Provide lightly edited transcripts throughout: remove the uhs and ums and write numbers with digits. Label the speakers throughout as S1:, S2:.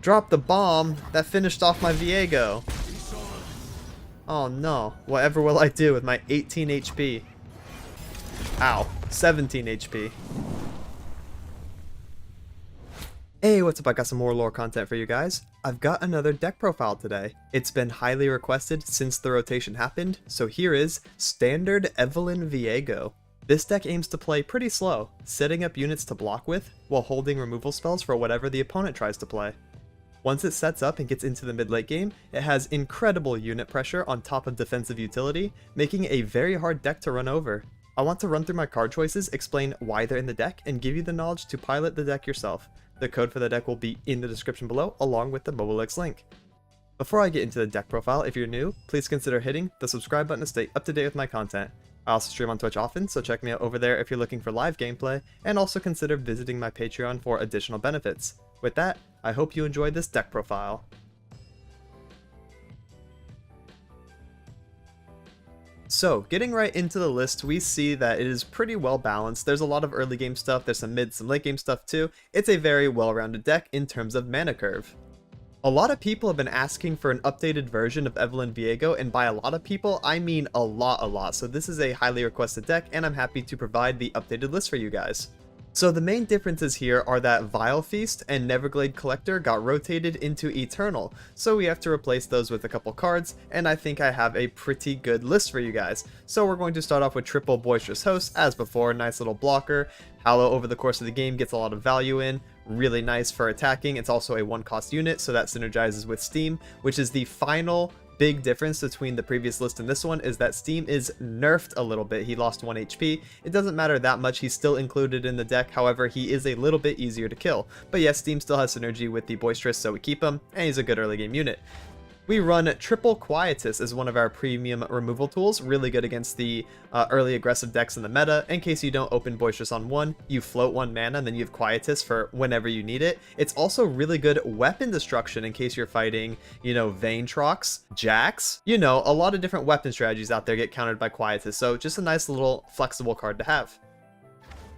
S1: Drop the bomb that finished off my Viego. Oh no. Whatever will I do with my 18 HP? Ow. 17 HP. Hey, what's up? I got some more lore content for you guys. I've got another deck profile today. It's been highly requested since the rotation happened, so here is Standard Evelynn Viego. This deck aims to play pretty slow, setting up units to block with, while holding removal spells for whatever the opponent tries to play. Once it sets up and gets into the mid-late game, it has incredible unit pressure on top of defensive utility, making it a very hard deck to run over. I want to run through my card choices, explain why they're in the deck, and give you the knowledge to pilot the deck yourself. The code for the deck will be in the description below, along with the Mobalytics link. Before I get into the deck profile, if you're new, please consider hitting the subscribe button to stay up to date with my content. I also stream on Twitch often, so check me out over there if you're looking for live gameplay, and also consider visiting my Patreon for additional benefits. With that, I hope you enjoyed this deck profile. So, getting right into the list, we see that it is pretty well balanced. There's a lot of early game stuff, there's some mid, some late game stuff too. It's a very well-rounded deck in terms of mana curve. A lot of people have been asking for an updated version of Evelynn Viego, and by a lot of people, I mean a lot. So this is a highly requested deck, and I'm happy to provide the updated list for you guys. So the main differences here are that Vile Feast and Neverglade Collector got rotated into Eternal, so we have to replace those with a couple cards, and I think I have a pretty good list for you guys. So we're going to start off with triple Boisterous Host, as before, nice little blocker. Hallow over the course of the game gets a lot of value in, really nice for attacking. It's also a 1-cost unit, so that synergizes with Steam, which is the final big difference between the previous list and this one, is that Steam is nerfed a little bit. He lost 1 HP. It doesn't matter that much. He's still included in the deck. However, he is a little bit easier to kill. But yes, Steam still has synergy with the Boisterous, so we keep him, and he's a good early game unit. We run Triple Quietus as one of our premium removal tools, really good against the early aggressive decks in the meta. In case you don't open Boisterous on 1, you float 1 mana and then you have Quietus for whenever you need it. It's also really good weapon destruction in case you're fighting, Vaintrox, Jax. A lot of different weapon strategies out there get countered by Quietus, so just a nice little flexible card to have.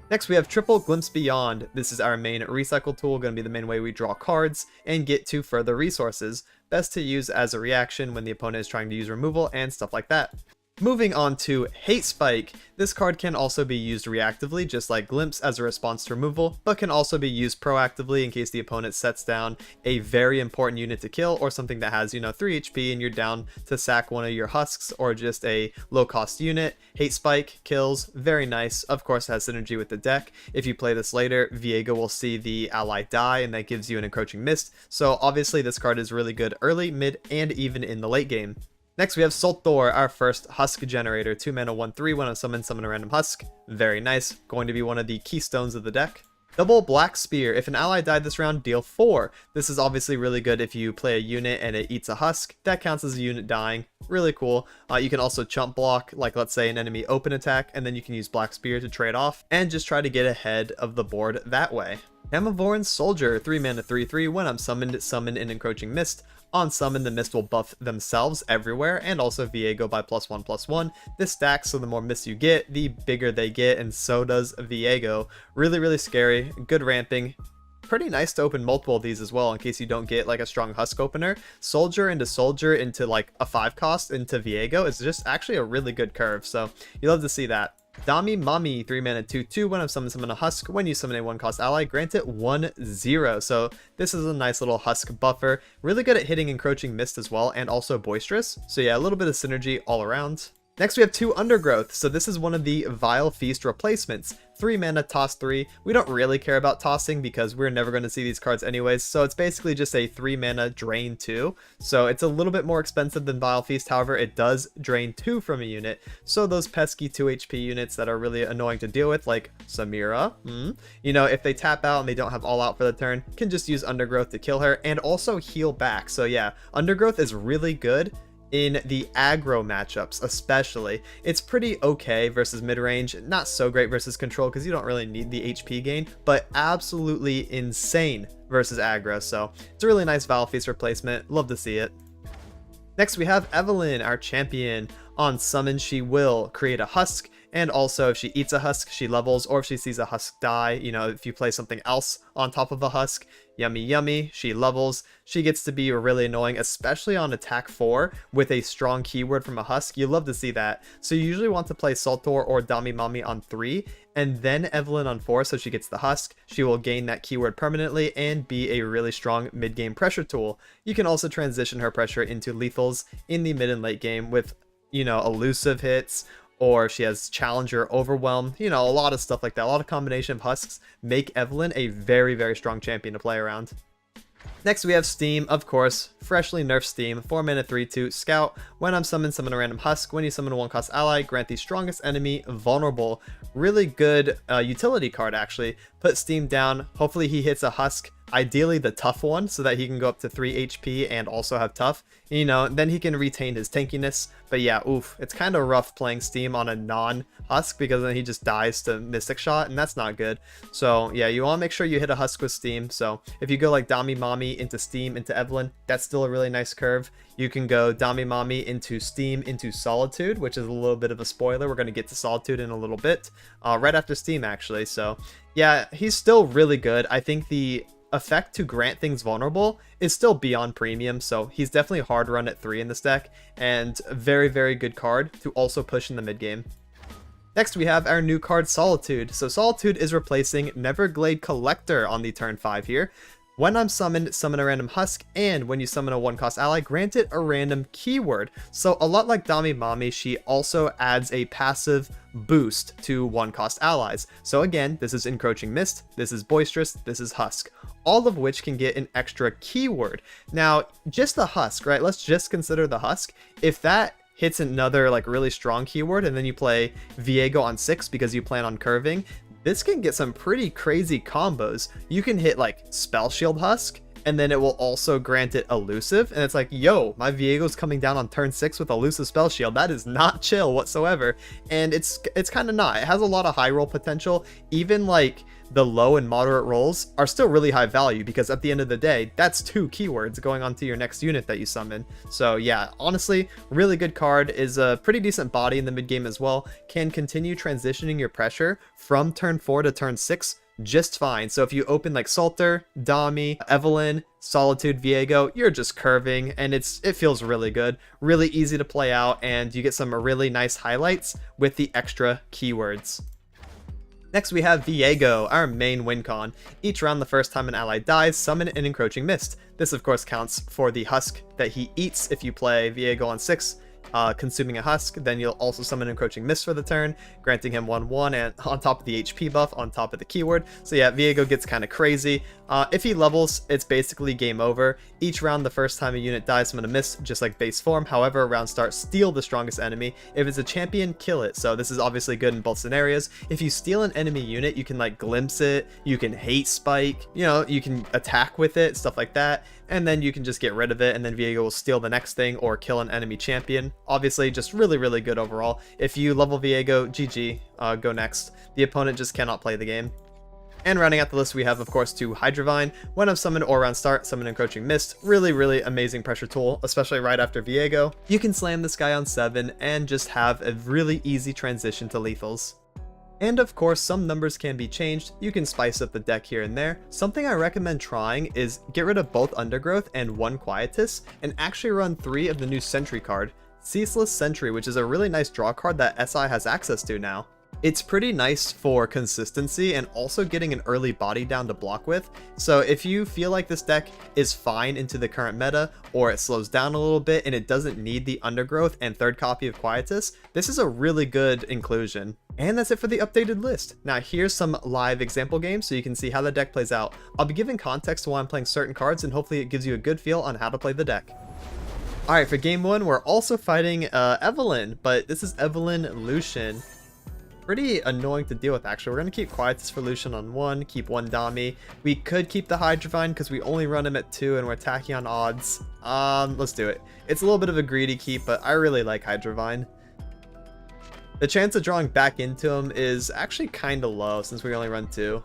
S1: Next, we have Triple Glimpse Beyond. This is our main recycle tool, going to be the main way we draw cards and get to further resources. Best to use as a reaction when the opponent is trying to use removal and stuff like that. Moving on to Hate Spike. This card can also be used reactively, just like Glimpse, as a response to removal, but can also be used proactively in case the opponent sets down a very important unit to kill, or something that has, 3 HP and you're down to sack one of your husks, or just a low-cost unit. Hate Spike kills, very nice. Of course, has synergy with the deck. If you play this later, Viego will see the ally die, and that gives you an Encroaching Mist. So obviously this card is really good early, mid, and even in the late game. Next, we have Sultor, our first Husk generator. 2 mana, 1/3. When I summon a random Husk. Very nice. Going to be one of the keystones of the deck. Double Black Spear. If an ally died this round, deal 4. This is obviously really good if you play a unit and it eats a Husk. That counts as a unit dying. Really cool. You can also chump block, like let's say an enemy open attack, and then you can use Black Spear to trade off and just try to get ahead of the board that way. Hamivoran Soldier. 3 mana, 3/3. When I'm summoned, summon an Encroaching Mist. On summon, the mist will buff themselves everywhere, and also Viego by +1/+1. This stacks, so the more mists you get, the bigger they get, and so does Viego. Really scary, good ramping. Pretty nice to open multiple of these as well in case you don't get like a strong Husk opener. Soldier into like a 5-cost into Viego is just actually a really good curve, so you love to see that. Dami Mami, 3 mana, 2/2. When I've summon a Husk, when you summon a 1-cost ally, grant it 1/0. So this is a nice little Husk buffer. Really good at hitting Encroaching Mist as well, and also Boisterous. So yeah, a little bit of synergy all around. Next, we have 2 Undergrowth. So this is one of the Vile Feast replacements. 3 mana, toss 3. We don't really care about tossing because we're never going to see these cards anyways, so it's basically just a 3 mana drain 2. So it's a little bit more expensive than Vile Feast, however it does drain 2 from a unit, so those pesky 2 HP units that are really annoying to deal with, like Samira, if they tap out and they don't have all out for the turn, can just use Undergrowth to kill her and also heal back. So yeah, Undergrowth is really good in the aggro matchups especially. It's pretty okay versus mid-range, not so great versus control because you don't really need the HP gain, but absolutely insane versus aggro, so it's a really nice Vile Feast replacement. Love to see it. Next, we have Evelynn, our champion. On summon, she will create a Husk And also if she eats a husk, she levels, or if she sees a husk die, you know, if you play something else on top of a husk, yummy yummy, she levels. She gets to be really annoying, especially on attack 4 with a strong keyword from a husk. You love to see that. So you usually want to play Saltor or Dami Mami on 3, and then Evelynn on 4, so she gets the husk. She will gain that keyword permanently and be a really strong mid-game pressure tool. You can also transition her pressure into lethals in the mid and late game with, you know, elusive hits, or if she has Challenger Overwhelm, you know, a lot of stuff like that. A lot of combination of husks make Evelynn a very, very strong champion to play around. Next we have Steam, of course, freshly nerfed Steam, 4 mana 3/2, Scout. When I'm summoned, summon a random husk. When you summon a 1-cost ally, grant the strongest enemy vulnerable. Really good utility card actually. Put Steam down, hopefully he hits a husk, ideally the tough one, so that he can go up to 3 HP and also have tough. You know, then he can retain his tankiness. But yeah, oof, it's kind of rough playing Steam on a non-husk because then he just dies to Mystic Shot, and that's not good. So yeah, you want to make sure you hit a husk with Steam. So if you go like Dami Mami into Steam into Evelynn, that's still a really nice curve. You can go Dami Mami into Steam into Solitude, which is a little bit of a spoiler. We're going to get to Solitude in a little bit, right after Steam actually. So yeah, he's still really good. I think the effect to grant things vulnerable is still beyond premium, so he's definitely hard run at 3 in this deck, and very, very good card to also push in the mid game. Next we have our new card Solitude. So Solitude is replacing Neverglade Collector on the turn 5 here. When I'm summoned, summon a random husk, and when you summon a 1-cost ally, grant it a random keyword. So a lot like Dami Mami, she also adds a passive boost to 1-cost allies. So again, this is Encroaching Mist, this is Boisterous, this is Husk, all of which can get an extra keyword. Now, just the husk, right? Let's just consider the husk. If that hits another like really strong keyword and then you play Viego on 6 because you plan on curving, this can get some pretty crazy combos. You can hit like Spell Shield Husk, and then it will also grant it elusive, and it's like, yo, my Viego's coming down on turn 6 with elusive Spell Shield. That is not chill whatsoever, and it's kind of not. It has a lot of high roll potential. Even like the low and moderate rolls are still really high value, because at the end of the day, that's 2 keywords going onto your next unit that you summon. So yeah, honestly, really good card. Is a pretty decent body in the mid game as well. Can continue transitioning your pressure from turn 4 to turn 6 just fine. So if you open like Salter, Dami, Evelynn, Solitude, Viego, you're just curving, and it feels really good, really easy to play out, and you get some really nice highlights with the extra keywords. Next we have Viego, our main win con. Each round, the first time an ally dies, summon an Encroaching Mist. This of course counts for the husk that he eats if you play Viego on 6. Consuming a husk, then you'll also summon Encroaching Mist for the turn, granting him 1/1 and on top of the HP buff, on top of the keyword. So yeah, Viego gets kind of crazy. If he levels, it's basically game over. Each round, the first time a unit dies, summon a Mist, just like base form. However, round start, steal the strongest enemy. If it's a champion, kill it. So this is obviously good in both scenarios. If you steal an enemy unit, you can like glimpse it, you can hate spike, you know, you can attack with it, stuff like that, and then you can just get rid of it, and then Viego will steal the next thing or kill an enemy champion. Obviously, just really, really good overall. If you level Viego, GG, go next. The opponent just cannot play the game. And rounding out the list, we have, of course, 2 Hydrovine. When I'm summoned or round start, summon Encroaching Mist. Really, really amazing pressure tool, especially right after Viego. You can slam this guy on 7 and just have a really easy transition to lethals. And of course, some numbers can be changed. You can spice up the deck here and there. Something I recommend trying is get rid of both Undergrowth and 1 Quietus, and actually run 3 of the new Sentry card, Ceaseless Sentry, which is a really nice draw card that SI has access to now. It's pretty nice for consistency and also getting an early body down to block with. So if you feel like this deck is fine into the current meta, or it slows down a little bit and it doesn't need the Undergrowth and 3rd copy of Quietus, this is a really good inclusion. And that's it for the updated list. Now here's some live example games so you can see how the deck plays out. I'll be giving context to why I'm playing certain cards, and hopefully it gives you a good feel on how to play the deck. Alright, for game 1, we're also fighting Evelynn, but this is Eve Lucian. Pretty annoying to deal with, actually. We're going to keep Quietus for Lucian on 1, keep 1 Dami. We could keep the Hydrovine because we only run him at 2 and we're attacking on odds. Let's do it. It's a little bit of a greedy keep, but I really like Hydrovine. The chance of drawing back into him is actually kind of low since we only run 2.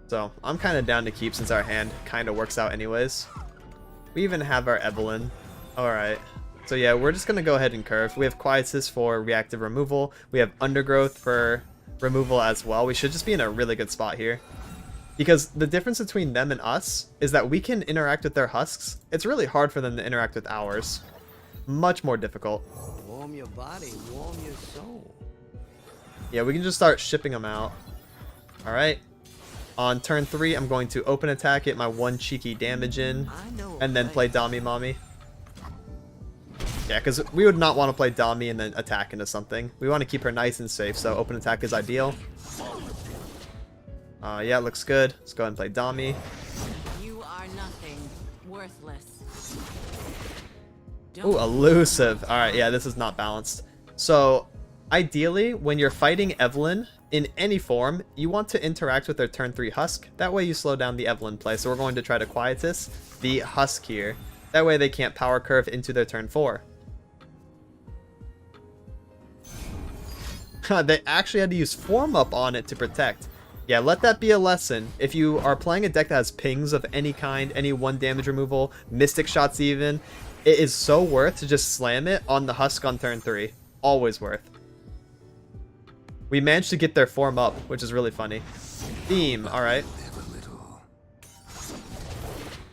S1: So I'm kind of down to keep since our hand kind of works out anyways. We even have our Evelynn. Alright. So yeah, we're just going to go ahead and curve. We have Quietus for reactive removal. We have Undergrowth for removal as well. We should just be in a really good spot here. Because the difference between them and us is that we can interact with their husks. It's really hard for them to interact with ours. Much more difficult.
S2: Warm your body, warm your soul.
S1: Yeah, we can just start shipping them out. Alright. On turn 3, I'm going to open attack, get my 1 cheeky damage in, and then play Dami Mommy. Yeah, because we would not want to play Dami and then attack into something. We want to keep her nice and safe, so open attack is ideal. Yeah, it looks good. Let's go ahead and play Dami.
S3: You are nothing. Worthless.
S1: Ooh, elusive. Alright, yeah, this is not balanced. So, ideally, when you're fighting Evelynn, in any form, you want to interact with their turn 3 Husk. That way you slow down the Evelynn play. So we're going to try to Quietus the Husk here. That way they can't power curve into their turn 4. They actually had to use Form Up on it to protect. Yeah, let that be a lesson. If you are playing a deck that has pings of any kind, any 1 damage removal, Mystic Shots even, it is so worth to just slam it on the Husk on turn 3. Always worth. We managed to get their Form Up, which is really funny. Theme, alright.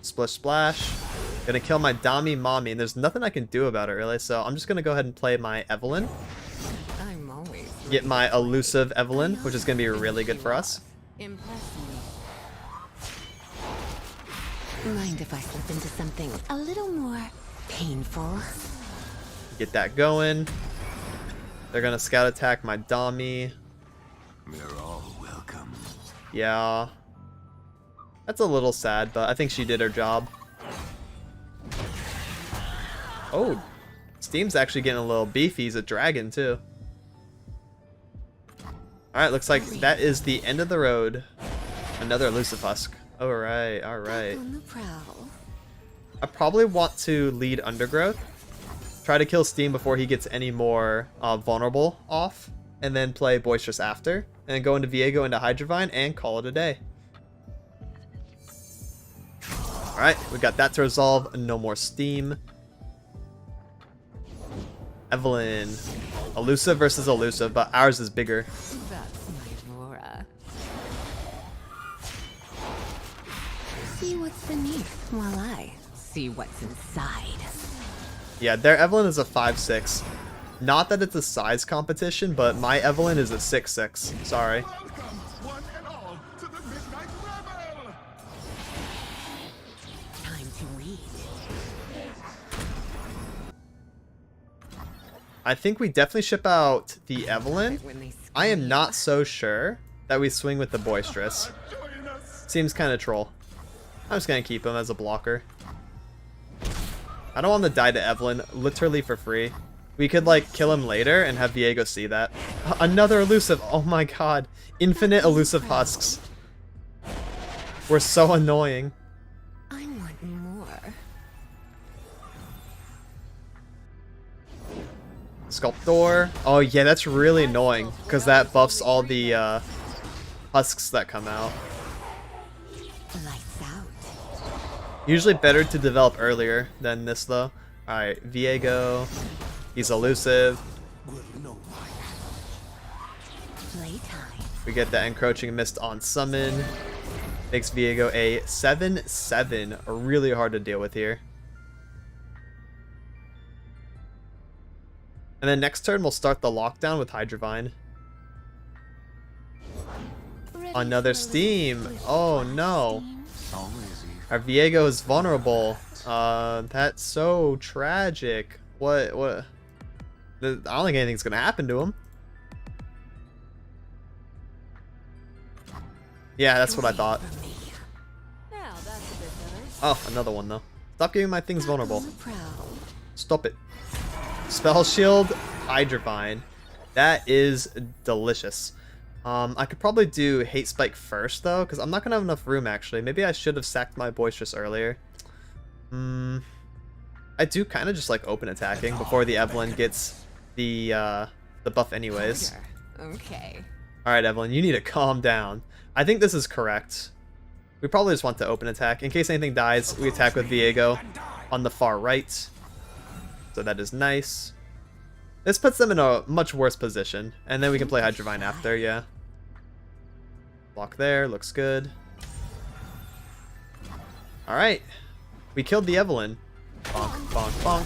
S1: Splish Splash. Gonna kill my Dami Mommy, and there's nothing I can do about it really, so I'm just gonna go ahead and play my Evelynn. Get my elusive Evelynn, which is going to be really good for us.
S3: Impress me.
S4: Mind if I slip into something a little more painful?
S1: Get that going. They're going to scout attack my Dami.
S2: They're all welcome.
S1: Yeah. That's a little sad, but I think she did her job. Oh, Steam's actually getting a little beefy. He's a dragon, too. Alright, looks like that is the end of the road. Another elusive husk. Alright, alright. I probably want to lead Undergrowth. Try to kill Steam before he gets any more vulnerable off. And then play Boisterous after. And then go into Viego into Hydrovine and call it a day. Alright, we got that to resolve. No more Steam. Evelynn. Elusive versus elusive, but ours is bigger.
S4: That's my Norra. See what's beneath while I see what's inside.
S1: Yeah, their Evelynn is a 5-6. Not that it's a size competition, but my Evelynn is a 6-6. Sorry.
S4: Time to read.
S1: I think we definitely ship out the Evelynn. I am not so sure that we swing with the Boisterous. Seems kind of troll. I'm just going to keep him as a blocker. I don't want to die to Evelynn literally for free. We could like kill him later and have Viego see that. Another elusive. Oh my god. Infinite elusive husks. We're so annoying.
S4: I want more.
S1: Sculptor. Oh yeah, that's really annoying because that buffs all the husks that come out.
S4: Lights out.
S1: Usually better to develop earlier than this though. Alright, Viego. He's elusive.
S4: Playtime.
S1: We get that encroaching mist on summon. Makes Viego a 7/7. Really hard to deal with here. And then next turn we'll start the lockdown with Hydrovine. Another Steam. Oh no. Our Viego is vulnerable. That's so tragic. What? I don't think anything's gonna happen to him. Yeah, that's what I thought.
S3: Now that's a bit better.
S1: Oh, another one though. Stop giving my things vulnerable. Stop it. Spell Shield, Hydrovine. That is delicious. I could probably do Hate Spike first though, because I'm not gonna have enough room actually. Maybe I should have sacked my Boisterous earlier. I do kind of just like open attacking before the Evelynn gets the buff anyways.
S4: Okay.
S1: Alright Evelynn, you need to calm down. I think this is correct. We probably just want to open attack. In case anything dies, we attack with Viego on the far right. So that is nice. This puts them in a much worse position. And then we can play Hydrovine after, yeah. Block there, looks good. Alright. We killed the Evelynn. Bonk, bonk, bonk.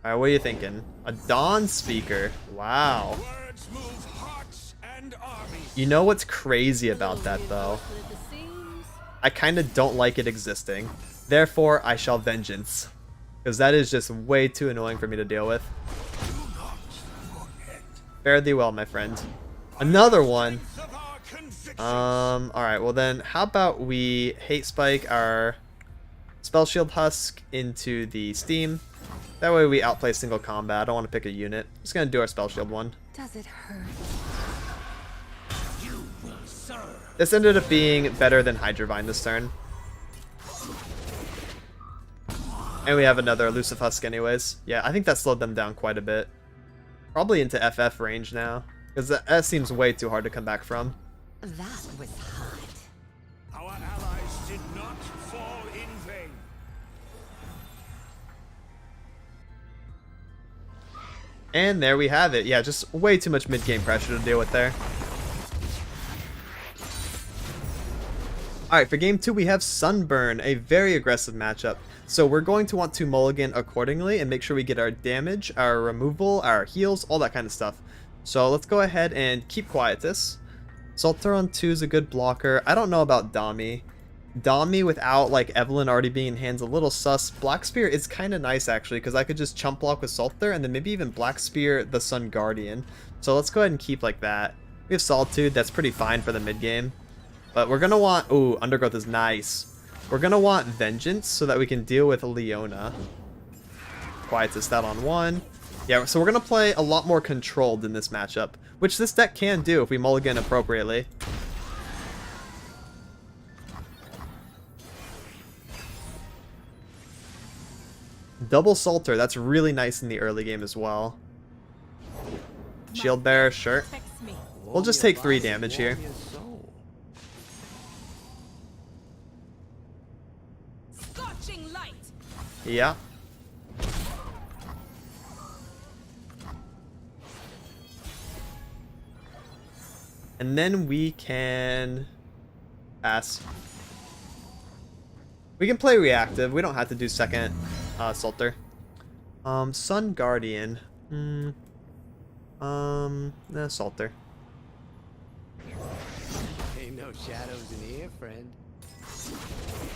S1: Alright, what are you thinking? A Dawn Speaker. Wow.
S2: Words move hearts and armies.
S1: You know what's crazy about that, though?
S3: But it seems
S1: I kind of don't like it existing. Therefore, I shall vengeance. Because that is just way too annoying for me to deal with.
S2: Do not forget.
S1: Fare thee well, my friend. Another one.
S2: Of our conviction.
S1: Alright, well then, how about we hate spike our Spell Shield Husk into the Steam. That way we outplay single combat. I don't want to pick a unit. Just gonna do our Spell Shield one.
S4: Does it hurt?
S2: You will serve.
S1: This ended up being better than Hydrovine this turn. And we have another Elusive Husk anyways. Yeah, I think that slowed them down quite a bit. Probably into FF range now. Because that seems way too hard to come back from.
S4: That was hot.
S2: Our allies did not fall in vain.
S1: And there we have it. Yeah, just way too much mid-game pressure to deal with there. Alright, for game 2 we have Sunburn, a very aggressive matchup. So we're going to want to mulligan accordingly and make sure we get our damage, our removal, our heals, all that kind of stuff. So let's go ahead and keep Quietus. Salter on 2 is a good blocker. I don't know about Dami. Dami without like Evelynn already being in hand's a little sus. Black Spear is kind of nice actually because I could just chump block with Salter and then maybe even Black Spear the Sun Guardian. So let's go ahead and keep like that. We have Solitude, that's pretty fine for the mid game. But we're gonna want, ooh, Undergrowth is nice. We're gonna want Vengeance so that we can deal with Leona. Quietus that on 1. Yeah, so we're gonna play a lot more controlled in this matchup, which this deck can do if we mulligan appropriately. Double Salter, that's really nice in the early game as well. Shield Bearer, sure.
S3: protects me.
S1: We'll just take 3 damage here.
S3: Scorching light.
S1: Yeah. And then we can pass. We can play reactive. We don't have to do second Salter. Sun Guardian. Salter.
S2: Ain't no shadows in here, friend.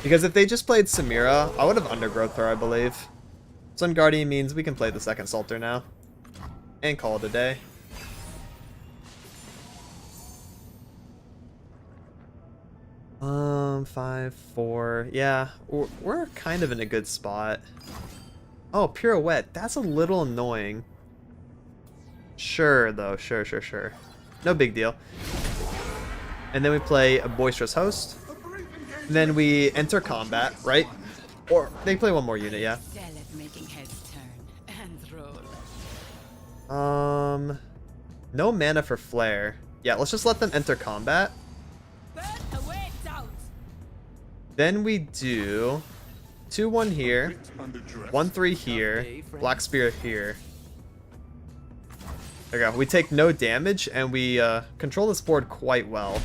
S1: Because if they just played Samira, I would have Undergrowth her, I believe. Sun Guardian means we can play the second Salter now. And call it a day. Five, 4. Yeah, we're kind of in a good spot. Oh, Pirouette. That's a little annoying. Sure, though. Sure. No big deal. And then we play a Boisterous Host. And then we enter combat, right? Or they play one more unit, yeah.
S3: Making heads turn and roll.
S1: No mana for Flare. Yeah, let's just let them enter combat.
S3: Burn away doubt.
S1: Then we do 2-1 here, 1-3 here, Black Spear here. There we go. We take no damage and we control this board quite well.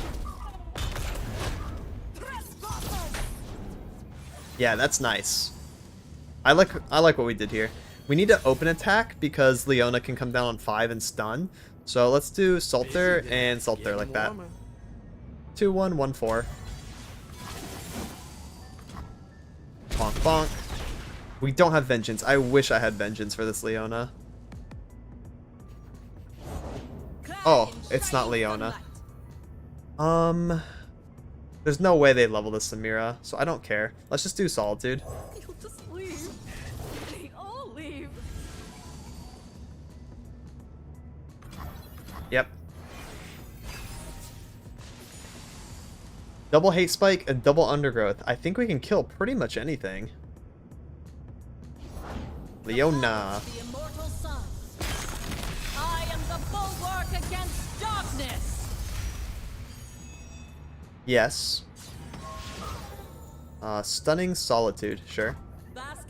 S1: Yeah, that's nice. I like what we did here. We need to open attack because Leona can come down on 5 and stun. So let's do Salter and Salter like that. 2-1, 1-4. Bonk bonk. We don't have Vengeance. I wish I had Vengeance for this Leona. Oh, it's not Leona. There's no way they level this Samira, so I don't care. Let's just do Solitude.
S3: You'll just leave. They all leave.
S1: Yep. Double Hate Spike and double Undergrowth. I think we can kill pretty much anything. Leona.
S3: The immortal sun. I am the bulwark against darkness.
S1: Yes. Stunning Solitude, sure.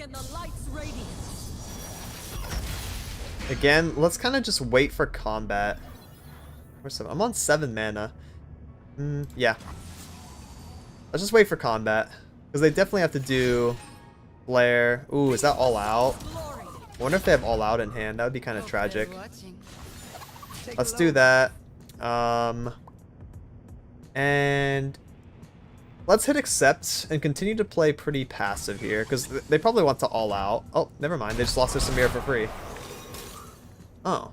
S3: in the light's radiance.
S1: Again, let's kind of just wait for combat. Where's some? I'm on 7 mana. Yeah. Let's just wait for combat. Because they definitely have to do Flare. Ooh, is that all out? I wonder if they have all out in hand. That would be kind of tragic. Let's do that. And let's hit accept and continue to play pretty passive here. Because they probably want to all out. Oh, never mind. They just lost their Samira for free. Oh.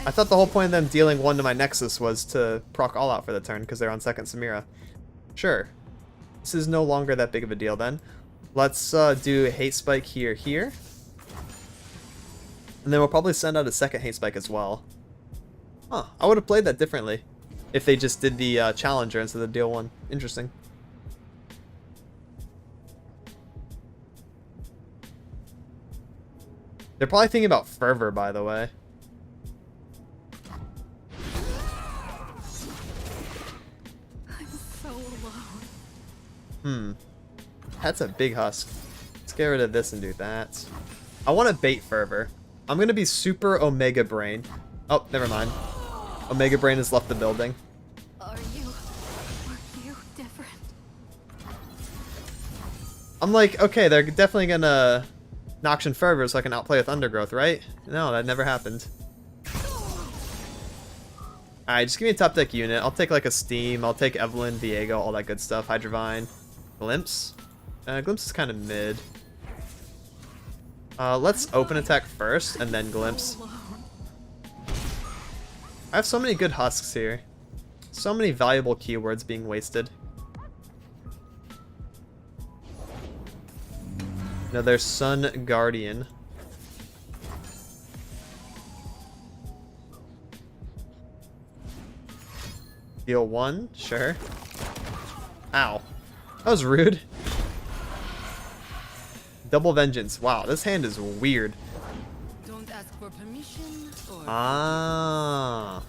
S1: I thought the whole point of them dealing 1 to my Nexus was to proc all out for the turn because they're on second Samira. Sure. This is no longer that big of a deal then. Let's do Hate Spike here. And then we'll probably send out a second Hate Spike as well. Huh. I would have played that differently if they just did the Challenger instead of deal 1. Interesting. They're probably thinking about Fervor, by the way. That's a big husk. Let's get rid of this and do that. I want to bait Fervor. I'm going to be super Omega Brain. Oh, never mind. Omega Brain has left the building.
S4: Were you different?
S1: I'm like, okay, they're definitely going to Noxian Fervor so I can outplay with Undergrowth, right? No, that never happened. Alright, just give me a top deck unit. I'll take like a Steam. I'll take Evelynn, Viego, all that good stuff. Hydrovine. Glimpse. Glimpse is kind of mid. Let's open attack first and then Glimpse. I have so many good husks here. So many valuable keywords being wasted. Another Sun Guardian. Deal 1, sure. Ow. That was rude. Double Vengeance. Wow, this hand is weird.
S4: Don't ask for permission or...
S1: Ah.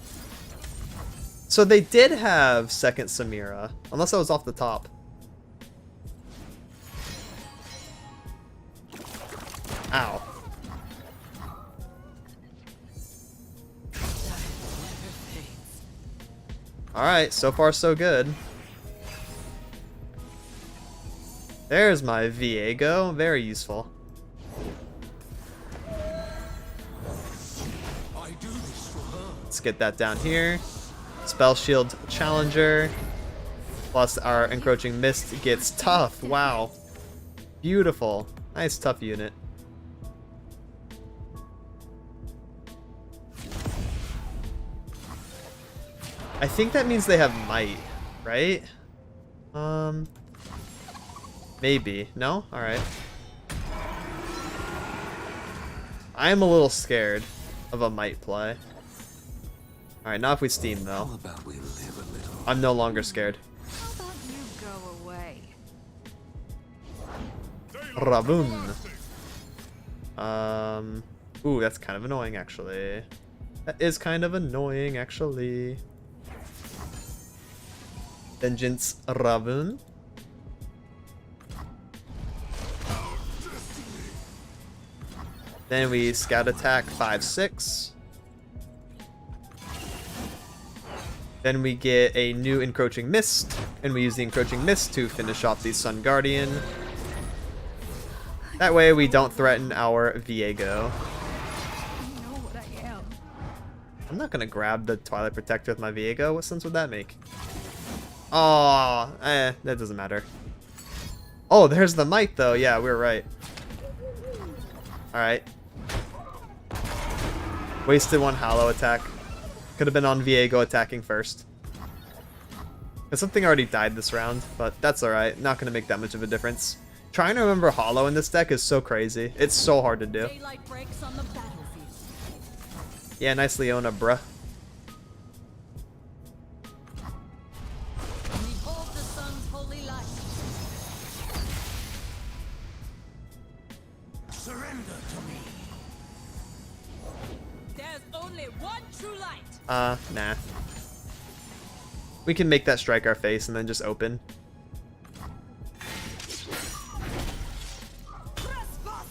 S1: So they did have second Samira, unless I was off the top. Ow. Alright, so far so good. There's my Viego. Very useful. Let's get that down here. Spell Shield Challenger. Plus our Encroaching Mist gets tough. Wow. Beautiful. Nice tough unit. I think that means they have Might, right? Maybe. No? Alright. I am a little scared of a Might play. Alright, not if we Steam, though. I'm no longer scared.
S4: How about you go away?
S1: Rabun. Ooh, that's kind of annoying, actually. That is kind of annoying, actually. Vengeance Rabun. Then we Scout Attack 5/6. Then we get a new Encroaching Mist, and we use the Encroaching Mist to finish off the Sun Guardian. That way we don't threaten our Viego.
S4: You know what I am.
S1: I'm not gonna grab the Twilight Protector with my Viego. What sense would that make? Oh, that doesn't matter. Oh, there's the Might though. Yeah, we were right. Alright. Wasted one Hollow attack. Could have been on Viego attacking first. And something already died this round, but that's alright. Not going to make that much of a difference. Trying to remember Hollow in this deck is so crazy. It's so hard to do.
S3: Daylight breaks on the battlefield.
S1: Yeah, nice Leona, bruh.
S3: Behold the sun's holy light.
S2: Surrender to me.
S3: There's only one true light.
S1: Nah. We can make that strike our face and then just open.
S2: Trespass!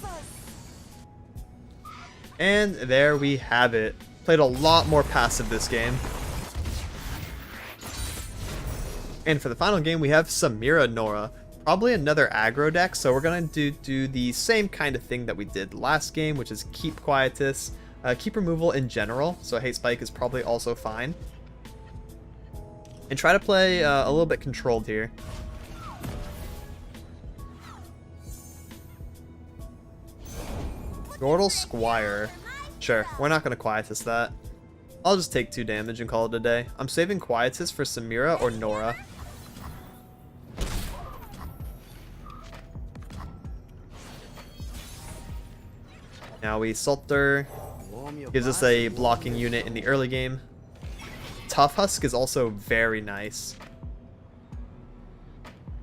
S1: And there we have it. Played a lot more passive this game. And for the final game, we have Samira Norra. Probably another aggro deck, so we're going to do the same kind of thing that we did last game, which is keep Quietus, keep removal in general, so Hate Spike is probably also fine. And try to play a little bit controlled here. Yordle Squire. Sure, we're not going to Quietus that. I'll just take 2 damage and call it a day. I'm saving Quietus for Samira or Norra. Now we Salter. Gives us a blocking unit in the early game. Tough Husk is also very nice.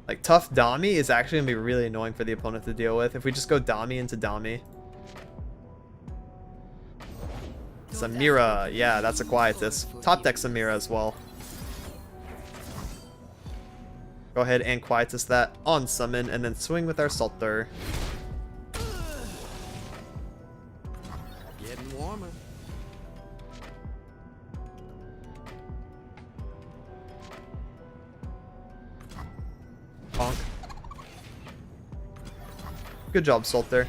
S1: Like, Tough Dami is actually going to be really annoying for the opponent to deal with if we just go Dami into Dami. Samira, yeah, that's a Quietus. Top deck Samira as well. Go ahead and Quietus that on summon, and then swing with our Salter.
S2: Getting warmer.
S1: Bonk. Good job, Salter.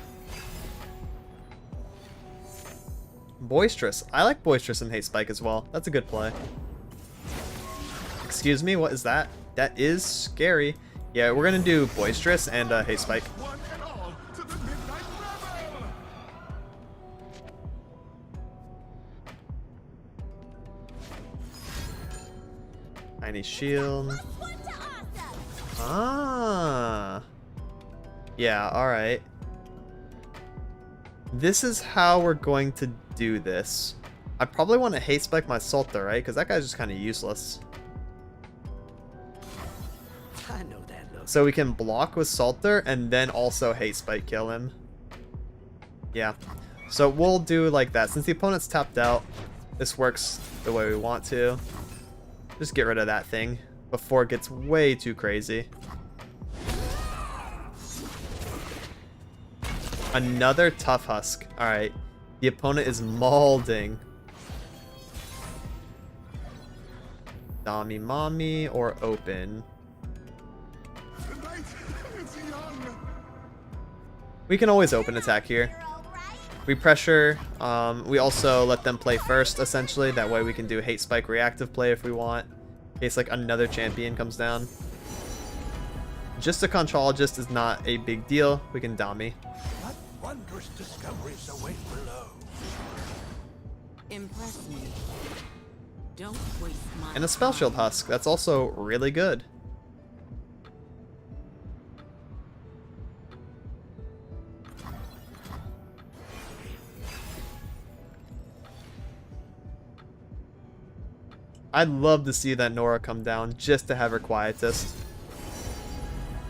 S1: Boisterous. I like Boisterous and Hate Spike as well. That's a good play. Excuse me, what is that? That is scary. Yeah, we're gonna do Boisterous and Hate Spike.
S2: One and all to the midnight rebel.
S1: Tiny Shield. Ah. Yeah, alright. This is how we're going to do this. I probably want to Hate Spike my Salter, right? Because that guy's just kind of useless.
S2: I know that look.
S1: So we can block with Salter and then also Hate Spike kill him. Yeah. So we'll do like that. Since the opponent's tapped out, this works the way we want to. Just get rid of that thing before it gets way too crazy. Another Tough Husk. Alright. The opponent is mauling. Dami Mommy or open.
S2: The night is young.
S1: We can always open attack here. We pressure. We also let them play first, essentially. That way we can do Hate Spike reactive play if we want. In case like another champion comes down. Just a Conchologist is not a big deal. We can Dami.
S2: What wondrous discoveries await below.
S3: Impress me. Don't waste my
S1: And a Spell Shield Husk. That's also really good. I'd love to see that Norra come down just to have her Quietist.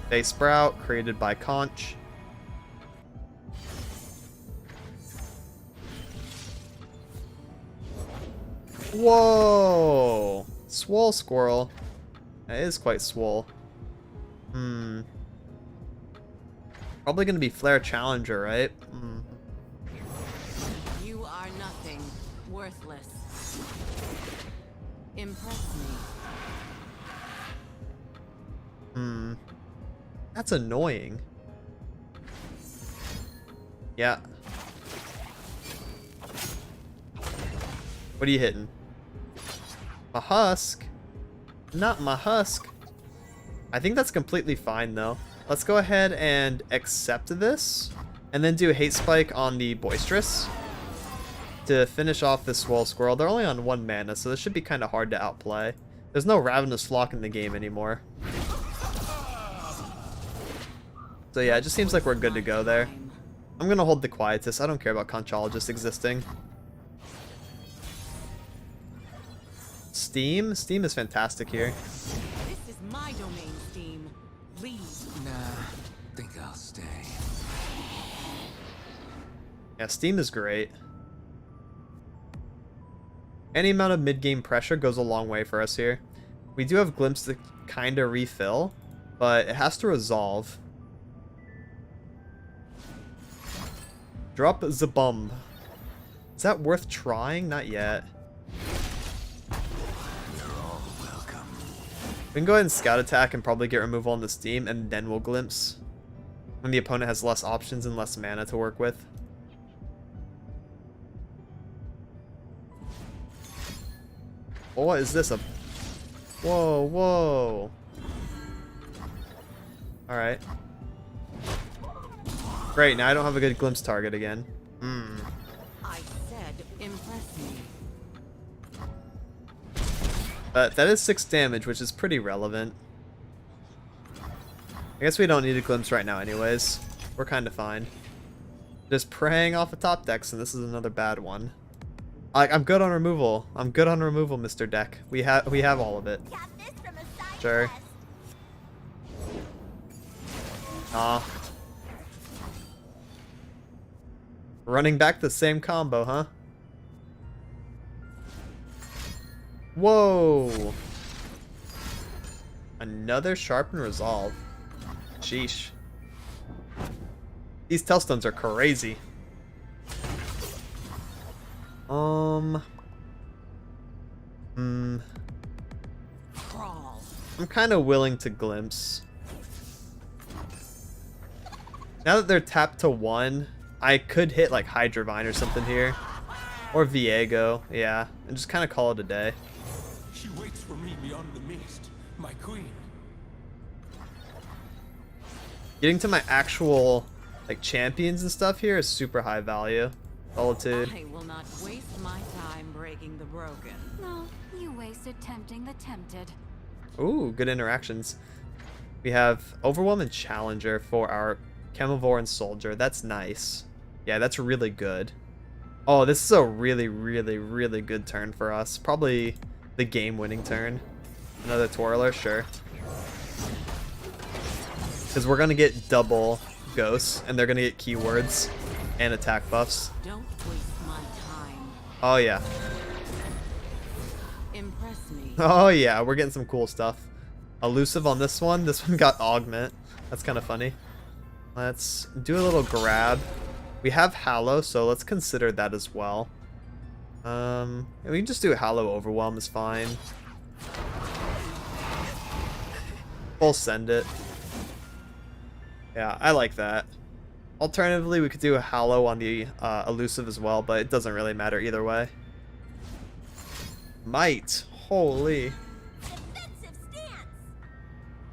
S1: Day Sprout, created by Conch. Whoa! Swole Squirrel. That is quite swole. Probably gonna be Flare Challenger, right?
S3: You are nothing. Worthless. Impress me.
S1: That's annoying. Yeah. What are you hitting? A Husk? Not my Husk. I think that's completely fine though. Let's go ahead and accept this. And then do Hate Spike on the Boisterous. To finish off this Swole Squirrel. They're only on 1 mana, so this should be kind of hard to outplay. There's no Ravenous Flock in the game anymore. So yeah, it just seems like we're good to go there. I'm going to hold the Quietus. I don't care about Conchologist existing. Steam? Steam is fantastic here.
S3: This is my domain, Steam. Leave.
S5: Nah, think I'll stay.
S1: Yeah, Steam is great. Any amount of mid-game pressure goes a long way for us here. We do have Glimpse to kind of refill, but it has to resolve. Drop the bomb. Is that worth trying? Not yet. We can go ahead and scout attack and probably get removal on this team, and then we'll glimpse when the opponent has less options and less mana to work with. Oh, what is this? Whoa, whoa. Alright. Great, now I don't have a good glimpse target again.
S3: I said impress me.
S1: But that is 6 damage, which is pretty relevant. I guess we don't need a glimpse right now anyways. We're kind of fine. Just preying off of top decks, and this is another bad one. I'm good on removal. I'm good on removal, Mr. Deck. We have all of it. Sure. Running back the same combo, huh? Whoa! Another Sharpen Resolve. Sheesh. These Tellstones are crazy.
S3: Crawl.
S1: I'm kind of willing to glimpse. Now that they're tapped to 1, I could hit like Hydrovine or something here. Or Viego, yeah. And just kind of call it a day.
S2: She waits for me beyond the mist, my queen.
S1: Getting to my actual like champions and stuff here is super high value. Solitude.
S3: I will not waste my time breaking the broken.
S4: No, you wasted tempting the tempted.
S1: Ooh, good interactions. We have Overwhelm and Challenger for our Chemovore and Soldier. That's nice. Yeah, that's really good. Oh, this is a really, really, really good turn for us. Probably the game-winning turn. Another Twirler, sure. Because we're going to get double ghosts, and they're going to get keywords and attack buffs.
S3: Don't waste my time.
S1: Oh, yeah.
S3: Impress me.
S1: Oh, yeah, we're getting some cool stuff. Elusive on this one. This one got Augment. That's kind of funny. Let's do a little grab. We have Hallow, so let's consider that as well. We can just do Hallow Overwhelm is fine. We'll send it. Yeah, I like that. Alternatively, we could do a Hallow on the Elusive as well, but it doesn't really matter either way. Might. Holy.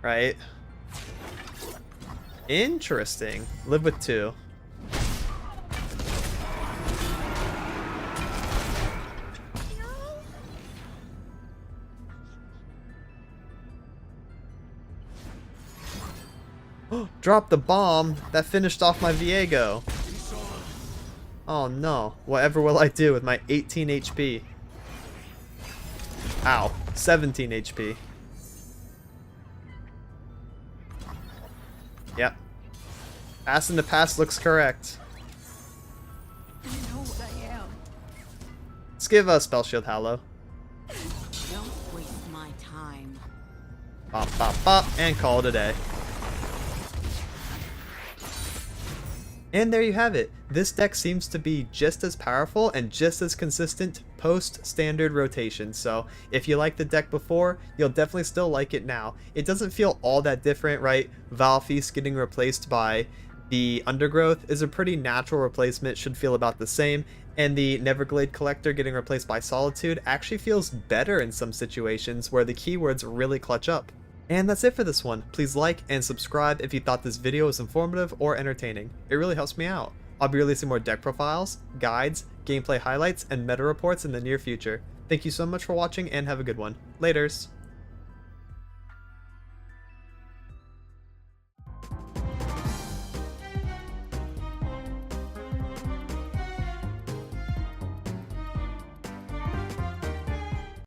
S1: Right. Interesting. Live with 2. Drop the bomb that finished off my Viego. Oh no. Whatever will I do with my 18 HP? Ow. 17 HP. Yep. Pass in the past looks correct.
S3: You know what I am.
S1: Let's give a Spell Shield Hallow.
S3: Don't waste my time.
S1: Pop, pop, pop, and call it a day. And there you have it. This deck seems to be just as powerful and just as consistent post-standard rotation. So if you liked the deck before, you'll definitely still like it now. It doesn't feel all that different, right? Valfeast getting replaced by the Undergrowth is a pretty natural replacement, should feel about the same. And the Neverglade Collector getting replaced by Solitude actually feels better in some situations where the keywords really clutch up. And that's it for this one. Please like and subscribe if you thought this video was informative or entertaining. It really helps me out. I'll be releasing more deck profiles, guides, gameplay highlights, and meta reports in the near future. Thank you so much for watching and have a good one. Laters!